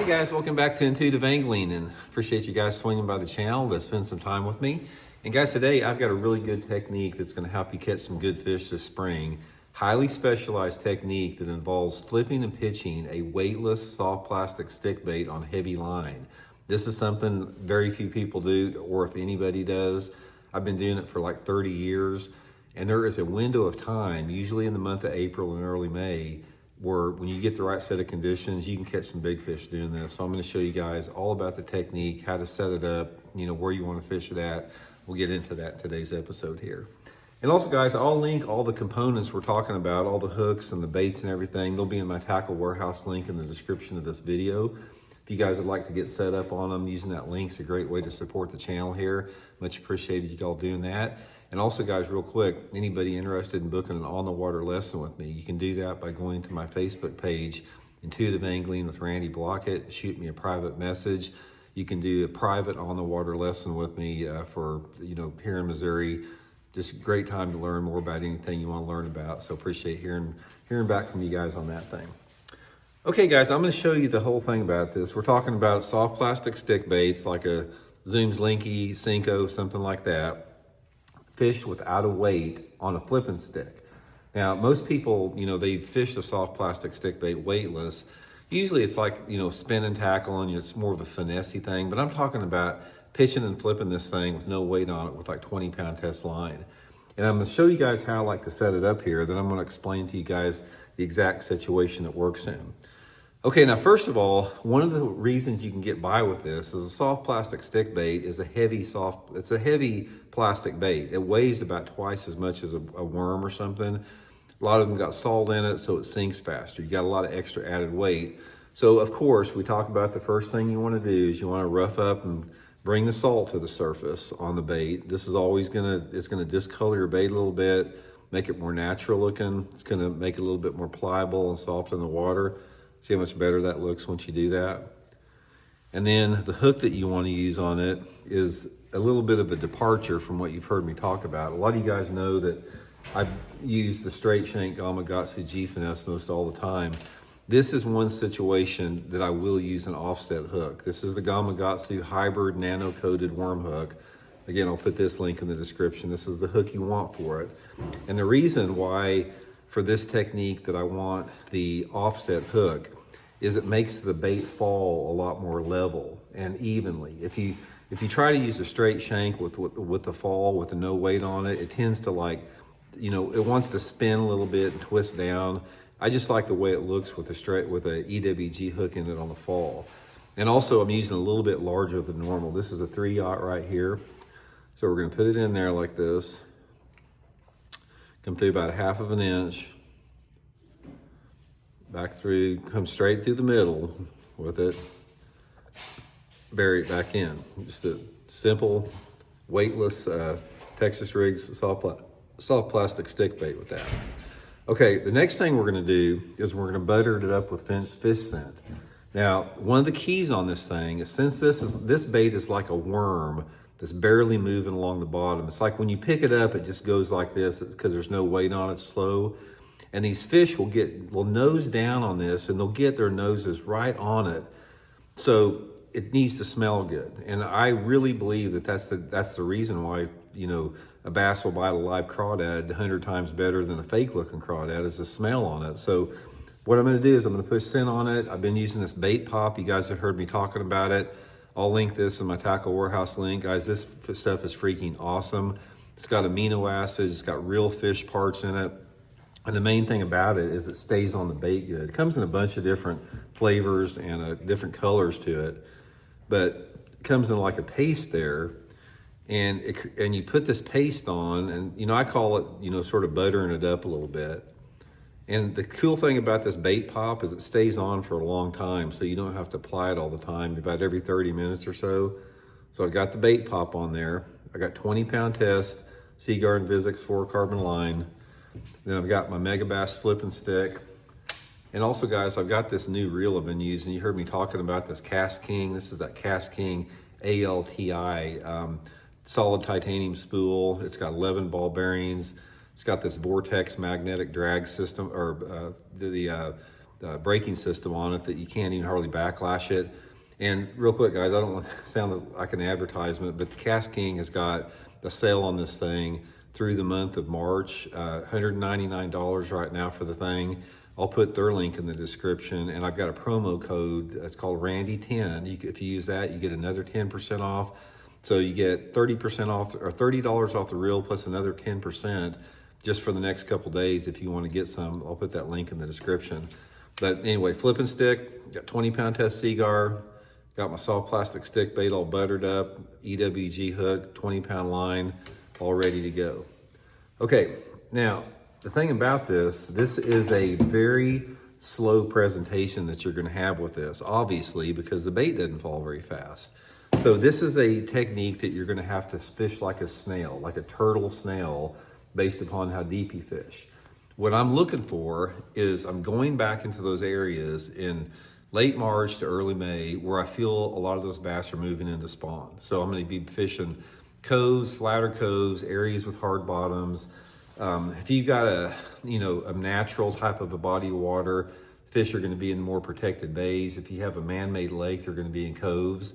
Hey guys, welcome back to Intuitive Angling, and appreciate you guys swinging by the channel to spend some time with me. And guys, today I've got a really good technique that's going to help you catch some good fish this spring. Highly specialized technique that involves flipping and pitching a weightless soft plastic stick bait on heavy line. This is something very few people do, or if anybody does. I've been doing it for like 30 years, and there is a window of time, usually in the month of April and early May, where when you get the right set of conditions, you can catch some big fish doing this. So I'm going to show you guys all about the technique, how to set it up, where you want to fish it at. We'll get into that in today's episode here. And also guys, I'll link all the components we're talking about, all the hooks and the baits and everything. They'll be in my tackle warehouse link in the description of this video. If you guys would like to get set up on them, using that link is a great way to support the channel here. Much appreciated you all doing that. And also guys, real quick, anybody interested in booking an on-the-water lesson with me, you can do that by going to my Facebook page, Intuitive Angling with Randy Blaukat. Shoot me a private message. You can do a private on-the-water lesson with me for, here in Missouri. Just a great time to learn more about anything you want to learn about. So appreciate hearing back from you guys on that thing. Okay guys, I'm going to show you the whole thing about this. We're talking about soft plastic stick baits like a Zoom's Linky, Senko, something like that. Fish without a weight on a flipping stick. Now, most people, they fish the soft plastic stick bait weightless. Usually it's like, spin and tackle, and it's more of a finesse-y thing, but I'm talking about pitching and flipping this thing with no weight on it with like 20-pound test line. And I'm gonna show you guys how I like to set it up here, then I'm gonna explain to you guys the exact situation it works in. Okay, now first of all, one of the reasons you can get by with this is a soft plastic stick bait is it's a heavy plastic bait. It weighs about twice as much as a worm or something. A lot of them got salt in it, so it sinks faster. You got a lot of extra added weight. So of course, we talk about the first thing you wanna do is you wanna rough up and bring the salt to the surface on the bait. This is always it's gonna discolor your bait a little bit, make it more natural looking. It's gonna make it a little bit more pliable and soft in the water. See how much better that looks once you do that? And then the hook that you want to use on it is a little bit of a departure from what you've heard me talk about. A lot of you guys know that I use the straight shank Gamakatsu G Finesse most all the time. This is one situation that I will use an offset hook. This is the Gamakatsu hybrid nano coated worm hook. Again, I'll put this link in the description. This is the hook you want for it. And the reason why for this technique that I want the offset hook is it makes the bait fall a lot more level and evenly. If you try to use a straight shank with the fall with the no weight on it, it tends to it wants to spin a little bit and twist down. I just like the way it looks with a EWG hook in it on the fall. And also I'm using a little bit larger than normal. This is a 3/0 right here. So we're gonna put it in there like this. Come through about 1/2 an inch, back through, come straight through the middle with it, bury it back in. Just a simple, weightless Texas Rigs soft plastic stick bait with that. Okay, the next thing we're gonna do is we're gonna butter it up with fish scent. Now, one of the keys on this thing is since this bait is like a worm, that's barely moving along the bottom. It's like when you pick it up, it just goes like this. It's because there's no weight on it, slow. And these fish will nose down on this and they'll get their noses right on it. So it needs to smell good. And I really believe that that's the reason why, a bass will bite a live crawdad 100 times better than a fake looking crawdad is the smell on it. So what I'm gonna do is I'm gonna put scent on it. I've been using this bait pop. You guys have heard me talking about it. I'll link this in my tackle warehouse link. Guys, this stuff is freaking awesome. It's got amino acids, it's got real fish parts in it. And the main thing about it is it stays on the bait good. It comes in a bunch of different flavors and different colors to it, but it comes in like a paste there. And you put this paste on and, I call it, sort of buttering it up a little bit. And the cool thing about this bait pop is it stays on for a long time, so you don't have to apply it all the time, about every 30 minutes or so. So I got the bait pop on there. I got 20-pound test, Seaguard Visix 4-carbon line. Then I've got my Megabass flipping stick. And also guys, I've got this new reel I've been using. You heard me talking about this Kastking. This is that Kastking ALTI solid titanium spool. It's got 11 ball bearings. It's got this Vortex magnetic drag system, or the braking system on it that you can't even hardly backlash it. And real quick, guys, I don't want to sound like an advertisement, but the Kastking has got a sale on this thing through the month of March, $199 right now for the thing. I'll put their link in the description, and I've got a promo code. It's called Randy10. If you use that, you get another 10% off. So you get 30% off, or $30 off the reel plus another 10% just for the next couple days if you want to get some. I'll put that link in the description. But anyway, flipping stick, got 20-pound test seagar, got my soft plastic stick bait all buttered up, EWG hook, 20-pound line, all ready to go. Okay, now, the thing about this is a very slow presentation that you're gonna have with this, obviously, because the bait doesn't fall very fast. So this is a technique that you're gonna have to fish like a snail, like a turtle snail, based upon how deep you fish. What I'm looking for is I'm going back into those areas in late March to early May where I feel a lot of those bass are moving into spawn. So I'm gonna be fishing coves, flatter coves, areas with hard bottoms. If you've got a natural type of a body of water, fish are going to be in more protected bays. If you have a man-made lake, they're going to be in coves.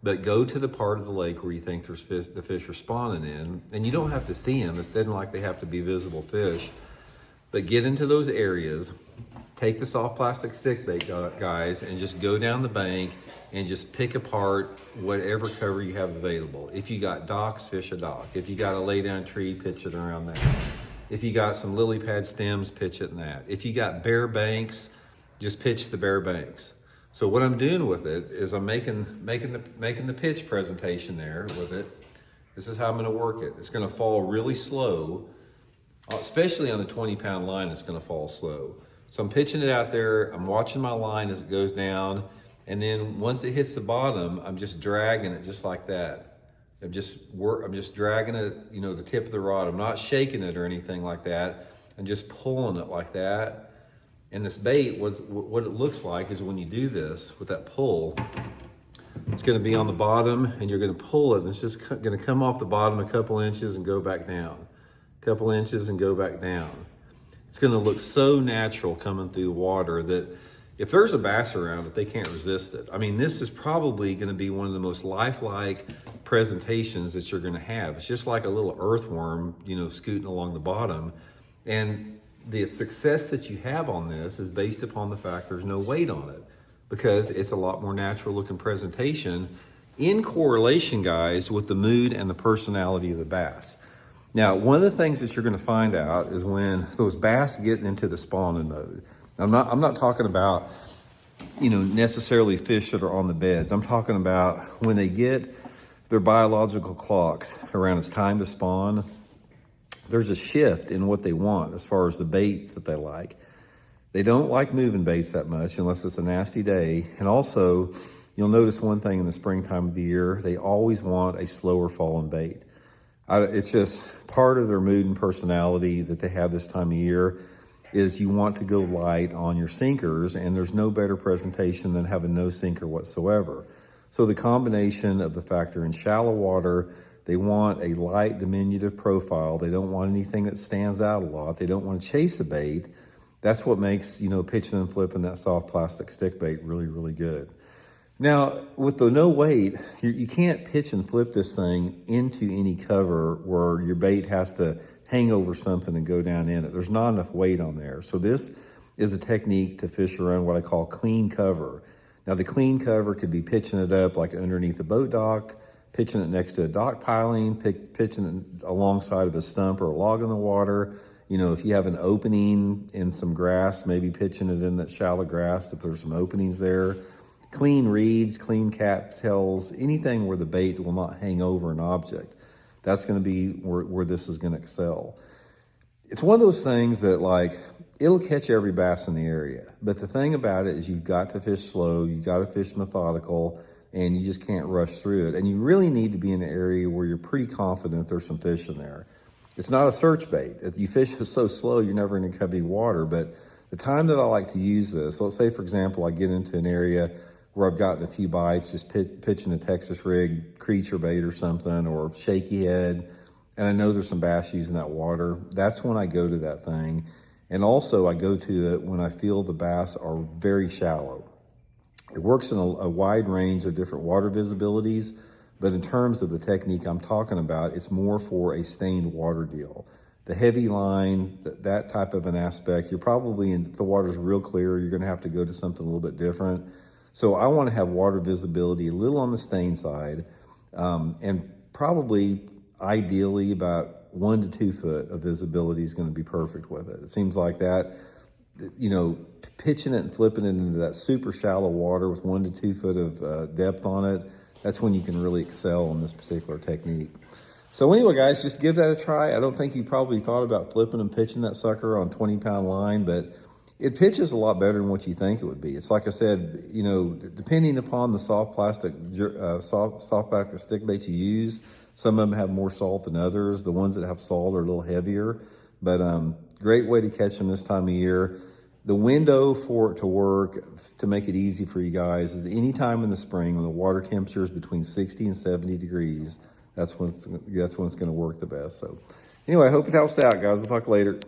But go to the part of the lake where you think there's the fish are spawning in, and you don't have to see them. It doesn't like they have to be visible fish. But get into those areas, take the soft plastic stick bait, guys, and just go down the bank and just pick apart whatever cover you have available. If you got docks, fish a dock. If you got a lay down tree, pitch it around that. If you got some lily pad stems, pitch it in that. If you got bare banks, just pitch the bare banks. So what I'm doing with it is I'm making the pitch presentation there with it. This is how I'm gonna work it. It's gonna fall really slow, especially on the 20-pound line, it's gonna fall slow. So I'm pitching it out there, I'm watching my line as it goes down, and then once it hits the bottom, I'm just dragging it just like that. I'm just dragging it, the tip of the rod. I'm not shaking it or anything like that. I'm just pulling it like that. And this bait, what it looks like is when you do this with that pull, it's gonna be on the bottom and you're gonna pull it and it's just gonna come off the bottom a couple inches and go back down. A couple inches and go back down. It's gonna look so natural coming through the water that if there's a bass around it, they can't resist it. I mean, this is probably gonna be one of the most lifelike presentations that you're gonna have. It's just like a little earthworm, scooting along the bottom. And the success that you have on this is based upon the fact there's no weight on it because it's a lot more natural looking presentation in correlation, guys, with the mood and the personality of the bass. Now, one of the things that you're gonna find out is when those bass get into the spawning mode. I'm not talking about, necessarily fish that are on the beds. I'm talking about when they get their biological clocks around it's time to spawn, there's a shift in what they want as far as the baits that they like. They don't like moving baits that much unless it's a nasty day. And also, you'll notice one thing in the springtime of the year, they always want a slower falling bait. It's just part of their mood and personality that they have this time of year is you want to go light on your sinkers, and there's no better presentation than having no sinker whatsoever. So the combination of the fact they're in shallow water, they want a light diminutive profile, they don't want anything that stands out a lot, they don't want to chase a bait. That's what makes, pitching and flipping that soft plastic stick bait really, really good. Now, with the no weight, you can't pitch and flip this thing into any cover where your bait has to hang over something and go down in it. There's not enough weight on there. So this is a technique to fish around what I call clean cover. Now the clean cover could be pitching it up like underneath a boat dock, pitching it next to a dock piling, pitching it alongside of a stump or a log in the water. If you have an opening in some grass, maybe pitching it in that shallow grass if there's some openings there. Clean reeds, clean cattails, anything where the bait will not hang over an object. That's gonna be where this is gonna excel. It's one of those things that it'll catch every bass in the area. But the thing about it is you've got to fish slow, you've got to fish methodical, and you just can't rush through it. And you really need to be in an area where you're pretty confident there's some fish in there. It's not a search bait. If you fish so slow, you're never gonna catch any water. But the time that I like to use this, let's say for example, I get into an area where I've gotten a few bites, just pitching a Texas rig creature bait or something, or shaky head, and I know there's some bass using that water. That's when I go to that thing And also I go to it when I feel the bass are very shallow. It works in a wide range of different water visibilities, but in terms of the technique I'm talking about, it's more for a stained water deal. The heavy line, that type of an aspect, you're probably, if the water's real clear, you're gonna have to go to something a little bit different. So I wanna have water visibility a little on the stain side, and probably ideally about 1 to 2 foot of visibility is gonna be perfect with it. It seems like that, you know, pitching it and flipping it into that super shallow water with 1 to 2 foot of depth on it, that's when you can really excel in this particular technique. So anyway, guys, just give that a try. I don't think you probably thought about flipping and pitching that sucker on 20-pound line, but it pitches a lot better than what you think it would be. It's like I said, you know, depending upon the soft plastic stick bait you use, some of them have more salt than others. The ones that have salt are a little heavier, but great way to catch them this time of year. The window for it to work, to make it easy for you guys, is any time in the spring when the water temperature is between 60 and 70 degrees. That's when it's going to work the best. So anyway, I hope it helps out, guys. We'll talk later.